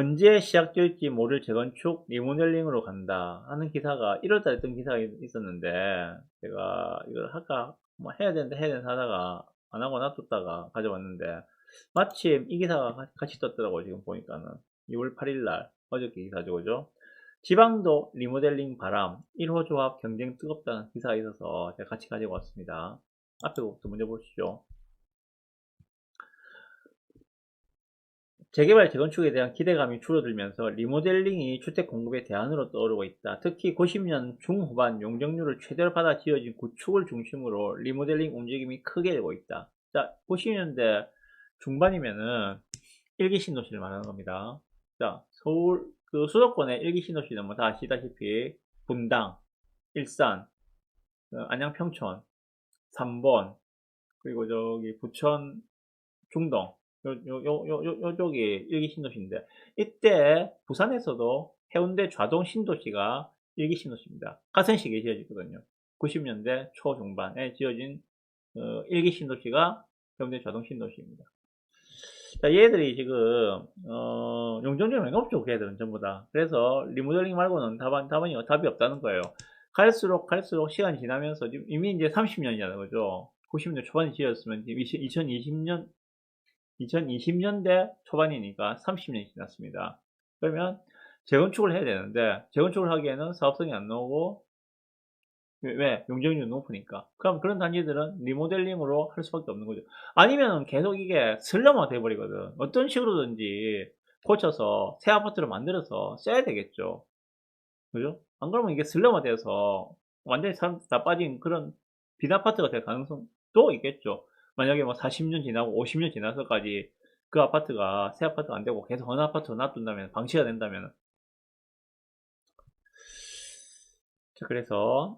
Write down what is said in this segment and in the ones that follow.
언제 시작될지 모를 재건축 리모델링으로 간다 하는 기사가 1월달에 뜬 기사가 있었는데, 제가 이걸 할까 뭐 해야 되는데 하다가 안 하고 놔뒀다가 가져왔는데, 마침 이 기사가 같이 떴더라고요. 지금 보니까는 2월 8일날 어저께 기사죠, 그죠? 지방도 리모델링 바람 1호 조합 경쟁 뜨겁다는 기사가 있어서 제가 같이 가지고 왔습니다. 앞에 것부터 먼저 보시죠. 재개발, 재건축에 대한 기대감이 줄어들면서 리모델링이 주택 공급의 대안으로 떠오르고 있다. 특히 90년 중후반 용적률을 최대로 받아 지어진 구축을 중심으로 리모델링 움직임이 크게 되고 있다. 자, 90년대 중반이면은 일기 신도시를 말하는 겁니다. 자, 서울 그 수도권의 일기 신도시는 뭐 다 아시다시피 분당, 일산, 안양 평촌, 삼본, 그리고 저기 부천 중동, 요쪽이 일기 신도시인데, 이때 부산에서도 해운대 좌동 신도시가 일기 신도시입니다. 같은 시기에 지어졌거든요. 90년대 초중반에 지어진 일기 신도시가 해운대 좌동 신도시입니다. 자, 얘들이 지금 용적률이 많이 높죠. 걔들은 전부 다. 그래서 리모델링 말고는 답이 없다는 거예요. 갈수록 시간이 지나면서 이미 이제 30년이잖아요, 그죠? 90년 초반에 지었으면 2020년대 초반이니까 30년이 지났습니다. 그러면 재건축을 해야 되는데, 재건축을 하기에는 사업성이 안 나오고, 왜? 용적률이 높으니까. 그럼 그런 단지들은 리모델링으로 할 수밖에 없는 거죠. 아니면 계속 이게 슬럼화 돼버리거든. 어떤 식으로든지 고쳐서 새 아파트를 만들어서 써야 되겠죠. 그죠? 안 그러면 이게 슬럼화 돼서 완전히 사람 다 빠진 그런 빈 아파트가 될 가능성도 있겠죠. 만약에 뭐 40년 지나고 50년 지나서까지 그 아파트가 새 아파트가 안 되고 계속 어느 아파트로 놔둔다면, 방치가 된다면. 자, 그래서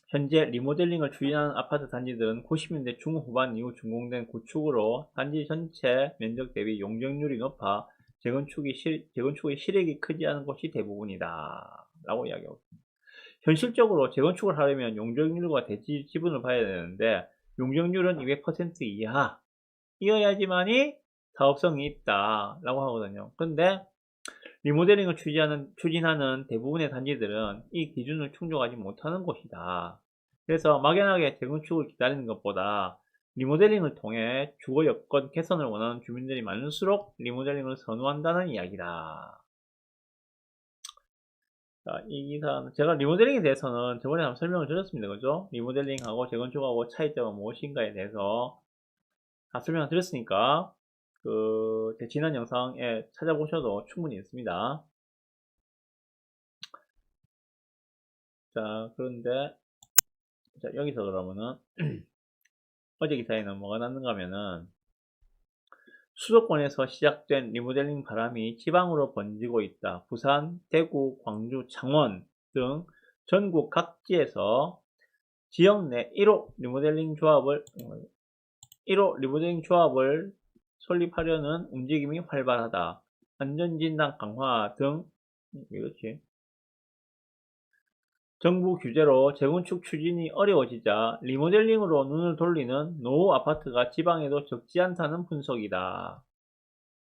현재 리모델링을 추진하는 아파트 단지들은 90년대 중후반 이후 준공된 구축으로 단지 전체 면적 대비 용적률이 높아 재건축의 실익이 크지 않은 곳이 대부분이다 라고 이야기하고 있습니다. 현실적으로 재건축을 하려면 용적률과 대지 지분을 봐야 되는데, 용적률은 200% 이하이어야지만이 사업성이 있다 라고 하거든요. 근데 리모델링을 추진하는 대부분의 단지들은 이 기준을 충족하지 못하는 곳이다. 그래서 막연하게 재건축을 기다리는 것보다 리모델링을 통해 주거 여건 개선을 원하는 주민들이 많을수록 리모델링을 선호한다는 이야기다. 자, 이 기사는 제가 리모델링에 대해서는 저번에 한번 설명을 드렸습니다. 그죠? 리모델링하고 재건축하고 차이점은 무엇인가에 대해서 다 설명을 드렸으니까 제 지난 영상에 찾아보셔도 충분히 있습니다. 자, 그런데 자, 여기서 그러면은 어제 기사에는 뭐가 났는가 하면은, 수도권에서 시작된 리모델링 바람이 지방으로 번지고 있다. 부산, 대구, 광주, 창원 등 전국 각지에서 지역 내 1호 리모델링 조합을 설립하려는 움직임이 활발하다. 안전진단 강화 등, 이렇지. 정부 규제로 재건축 추진이 어려워지자 리모델링으로 눈을 돌리는 노후 아파트가 지방에도 적지 않다는 분석이다.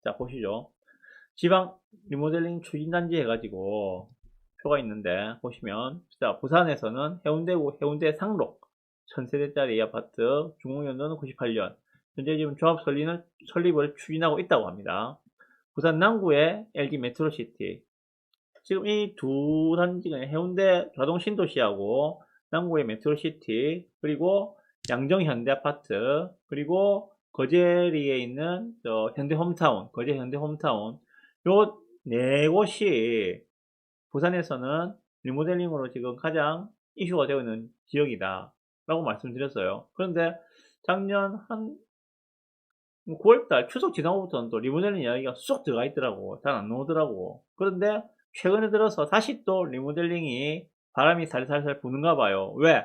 자, 보시죠. 지방 리모델링 추진단지 해가지고 표가 있는데, 보시면 자, 부산에서는 해운대구 해운대 상록 1000세대짜리 아파트 준공연도는 98년, 현재 지금 조합 설립을 추진하고 있다고 합니다. 부산 남구의 LG 메트로시티, 지금 이 두 단지가 해운대 좌동 신도시하고 남구의 메트로시티, 그리고 양정 현대아파트, 그리고 거제리에 있는 거제 현대 홈타운, 요 네 곳이 부산에서는 리모델링으로 지금 가장 이슈가 되고 있는 지역이다 라고 말씀드렸어요. 그런데 작년 한 9월달 추석 지나고부터는 또 리모델링 이야기가 쏙 들어가 있더라고. 잘 안 나오더라고. 그런데 최근에 들어서 다시 또 리모델링이 바람이 살살살 부는가 봐요. 왜?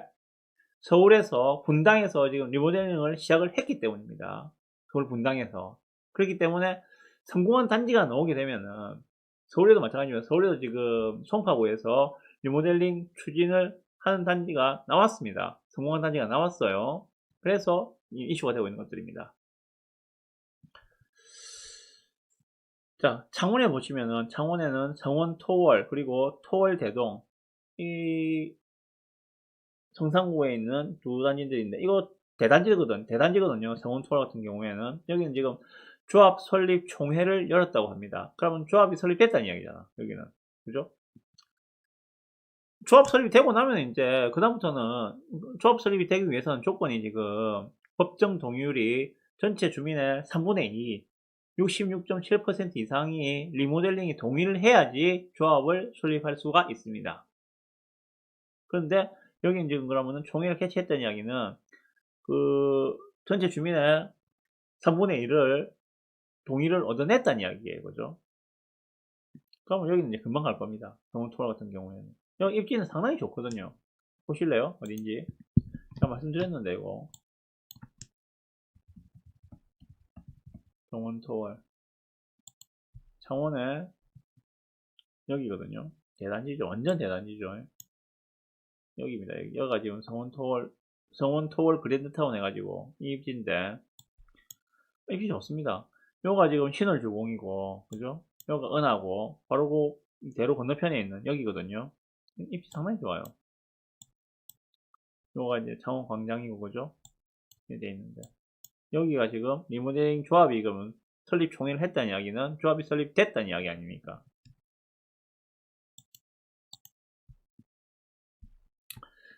서울에서 분당에서 지금 리모델링을 시작을 했기 때문입니다. 서울 분당에서. 그렇기 때문에 성공한 단지가 나오게 되면은, 서울에도 마찬가지입니다. 서울에도 지금 송파구에서 리모델링 추진을 하는 단지가 나왔습니다. 성공한 단지가 나왔어요. 그래서 이슈가 되고 있는 것들입니다. 자, 창원에 보시면은 창원에는 성원 토월 그리고 토월 대동 이 성산구에 있는 두 단지들인데 이거 대단지거든요. 성원 토월 같은 경우에는 여기는 지금 조합 설립 총회를 열었다고 합니다. 그러면 조합이 설립됐다는 이야기잖아. 여기는 그죠? 조합 설립이 되고 나면 이제 그다음부터는 조합 설립이 되기 위해서는 조건이 지금 법정 동의율이 전체 주민의 3분의 2, 66.7% 이상이 리모델링이 동의를 해야지 조합을 설립할 수가 있습니다. 그런데 여기 지금 그러면은 총회를 개최했다는 이야기는 그 전체 주민의 3분의 1을 동의를 얻어냈다는 이야기예요. 그죠? 그러면 여기는 이제 금방 갈 겁니다. 동원토라 같은 경우에는. 여기 입지는 상당히 좋거든요. 보실래요? 어딘지. 제가 말씀드렸는데, 이거. 동원토월. 창원에 여기거든요. 대단지죠. 완전 대단지죠. 여기입니다. 여기가 지금 성원토월 그랜드타운 해가지고, 이 입지인데, 입지 좋습니다. 여기가 지금 신월주공이고, 그죠? 여기가 은하고, 바로 그 대로 건너편에 있는 여기거든요. 입지 상당히 좋아요. 요가 이제 창원광장이고, 그죠? 이렇게 돼 있는데. 여기가 지금 리모델링 조합이 그러면 설립 총회를 했다는 이야기는 조합이 설립됐다는 이야기 아닙니까?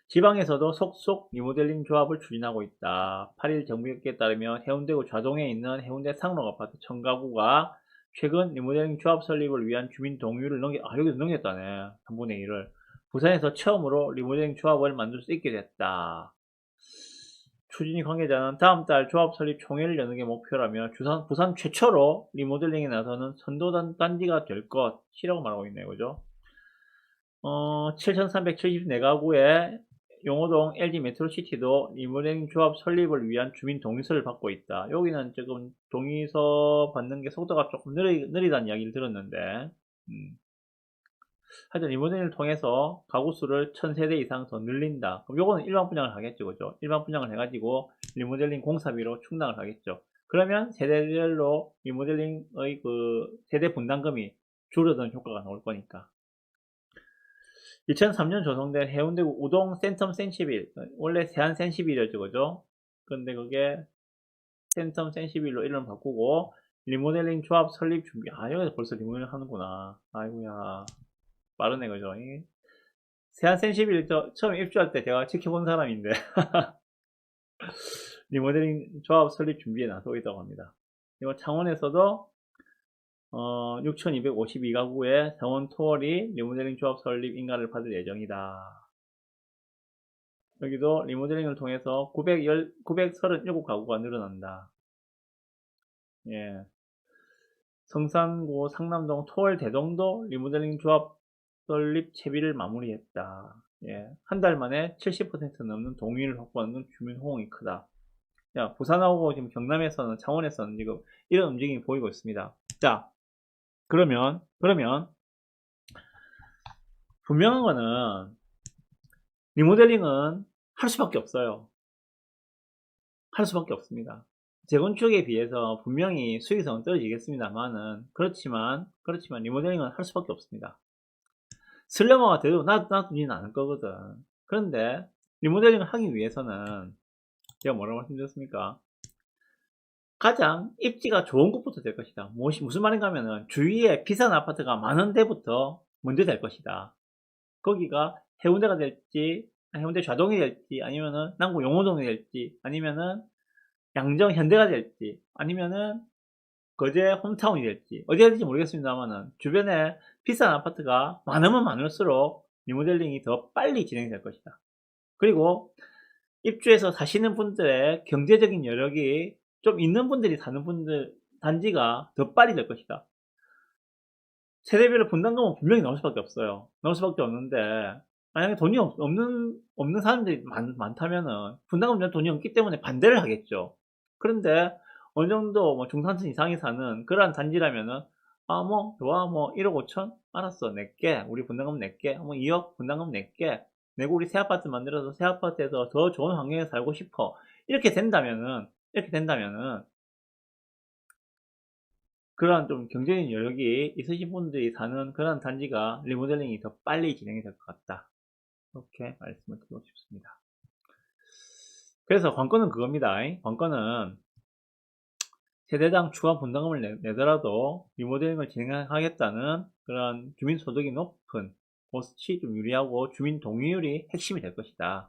지방에서도 속속 리모델링 조합을 추진하고 있다. 8일 정부에 따르면 해운대구 좌동에 있는 해운대 상록아파트 청가구가 최근 리모델링 조합 설립을 위한 주민 동의를 여기도 넘겼다네. 3분의 1을. 부산에서 처음으로 리모델링 조합을 만들 수 있게 됐다. 추진위 관계자는 다음 달 조합 설립 총회를 여는 게 목표라며 부산 최초로 리모델링에 나서는 선도단지가 될 것이라고 말하고 있네요. 그죠? 7,374가구의 용호동 LG 메트로시티도 리모델링 조합 설립을 위한 주민 동의서를 받고 있다. 여기는 지금 동의서 받는 게 속도가 조금 느리다는 이야기를 들었는데, 하여튼 리모델링을 통해서 가구 수를 1000세대 이상 더 늘린다. 그럼 요거는 일반 분양을 하겠죠. 그죠? 일반 분양을 해가지고 리모델링 공사비로 충당을 하겠죠. 그러면 세대별로 리모델링의 그 세대 분담금이 줄어드는 효과가 나올 거니까. 2003년 조성된 해운대구 우동 센텀 센시빌, 원래 세안 센시빌이었죠. 그죠? 근데 그게 센텀 센시빌로 이름 바꾸고 리모델링 조합 설립 준비. 아, 여기서 벌써 리모델링 하는구나. 아이고야. 빠르네, 그죠? 세안 센시빌 처음 입주할 때 제가 지켜본 사람인데 리모델링 조합 설립 준비에 나서고 있다고 합니다. 그리고 창원에서도 6,252가구의 성원 토월이 리모델링 조합 설립 인가를 받을 예정이다. 여기도 리모델링을 통해서 937가구가 늘어난다. 예. 성산구 상남동 토월 대동도 리모델링 조합 설립 채비를 마무리했다. 예. 한 달 만에 70% 넘는 동의를 확보하는 주민 호응이 크다. 야, 부산하고 지금 경남에서는, 창원에서는 지금 이런 움직임이 보이고 있습니다. 자, 그러면, 분명한 거는, 리모델링은 할 수밖에 없어요. 할 수밖에 없습니다. 재건축에 비해서 분명히 수익성은 떨어지겠습니다만은, 그렇지만, 리모델링은 할 수밖에 없습니다. 슬래머가 돼도 놔두지는 않을 거거든. 그런데, 리모델링을 하기 위해서는, 제가 뭐라고 말씀드렸습니까? 가장 입지가 좋은 곳부터 될 것이다. 무슨 말인가 하면은 주위에 비싼 아파트가 많은 데부터 먼저 될 것이다. 거기가 해운대가 될지, 해운대 좌동이 될지, 아니면은 남구 용호동이 될지, 아니면은 양정 현대가 될지, 아니면은 거제 홈타운이 될지, 어디가 될지 모르겠습니다만은 주변에 비싼 아파트가 많으면 많을수록 리모델링이 더 빨리 진행될 것이다. 그리고 입주해서 사시는 분들의 경제적인 여력이 좀 있는 분들이 사는 단지가 더 빨리 될 것이다. 세대별로 분담금은 분명히 나올 수밖에 없어요. 나올 수밖에 없는데, 만약에 돈이 없는 사람들이 많다면은, 분담금 돈이 없기 때문에 반대를 하겠죠. 그런데, 어느 정도 뭐 중산층 이상이 사는 그러한 단지라면은, 아, 뭐, 좋아, 뭐, 1억 5천? 알았어, 낼게. 우리 분담금 낼게. 뭐, 2억 분담금 낼게. 내고 우리 새 아파트 만들어서 새 아파트에서 더 좋은 환경에 살고 싶어. 이렇게 된다면은, 그러한 좀 경제적인 여력이 있으신 분들이 사는 그런 단지가 리모델링이 더 빨리 진행이 될 것 같다. 이렇게 말씀을 드리고 싶습니다. 그래서 관건은 그겁니다. 관건은 세대당 추가 분담금을 내더라도 리모델링을 진행하겠다는 그런 주민소득이 높은 곳이 좀 유리하고 주민 동의율이 핵심이 될 것이다.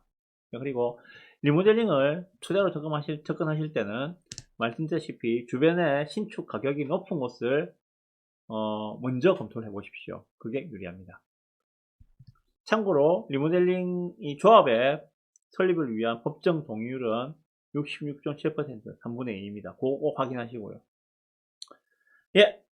그리고 리모델링을 투자로 접근하실 때는 말씀드렸다시피 주변에 신축 가격이 높은 곳을 먼저 검토를 해 보십시오. 그게 유리합니다. 참고로 리모델링 이 조합의 설립을 위한 법정 동의율은 66.7%, 3분의 2입니다. 그거 꼭 확인하시고요. 예,